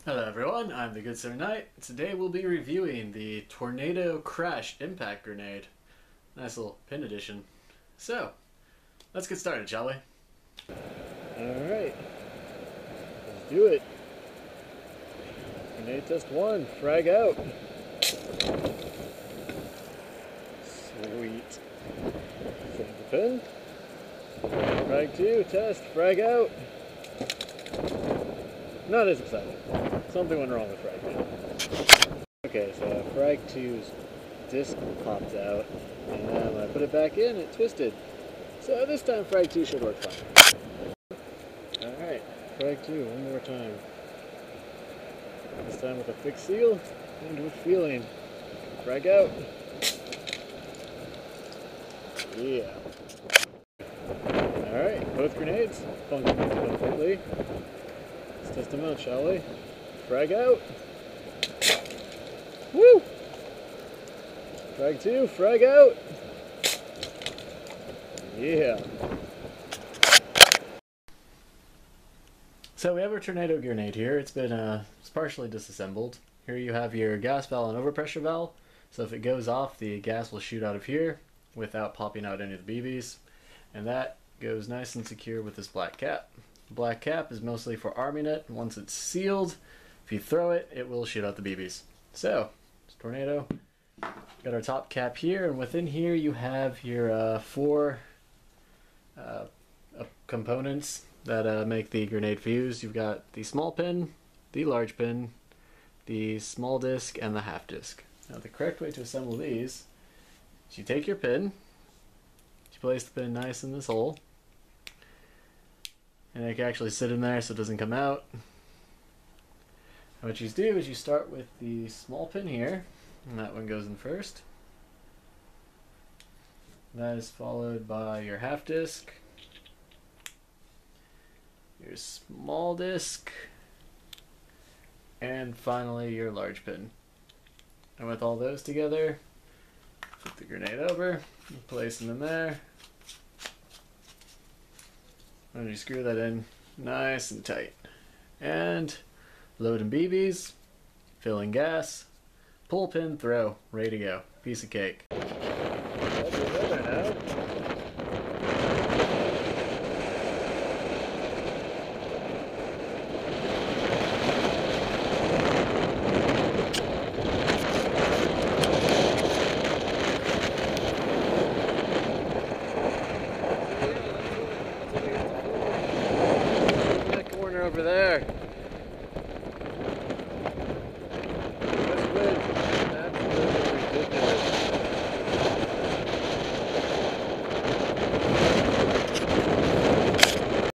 Hello everyone, I'm the Good Sir Knight. Today we'll be reviewing the Tornado Crash Impact Grenade. Nice little pin edition. So, let's get started, shall we? Alright, let's do it. Grenade test 1, frag out. Sweet. Save the pin. Frag 2, test, frag out. Not as exciting. Something went wrong with frag 2. Okay, so frag 2's disc popped out, and then when I put it back in, it twisted. So this time frag 2 should work fine. Alright, frag 2, one more time. This time with a fixed seal and with feeling. Frag out. Yeah. Alright, both grenades functioning completely. Let's test them out, shall we? Frag out. Woo! Frag 2, frag out. Yeah. So we have our Tornado Grenade here. It's partially disassembled. Here you have your gas valve and overpressure valve. So if it goes off, the gas will shoot out of here without popping out any of the BBs. And that goes nice and secure with this black cap. The black cap is mostly for arming it. Once it's sealed, if you throw it, it will shoot out the BBs. So, it's Tornado. Got our top cap here, and within here you have your four components that make the grenade fuse. You've got the small pin, the large pin, the small disc, and the half disc. Now the correct way to assemble these is you take your pin, you place the pin nice in this hole, and it can actually sit in there so it doesn't come out. And what you do is you start with the small pin here, and that one goes in first. That is followed by your half disc, your small disc, and finally your large pin. And with all those together, flip the grenade over, place them in there, and you screw that in nice and tight. And loading BBs, filling gas, pull pin, throw, ready to go. Piece of cake.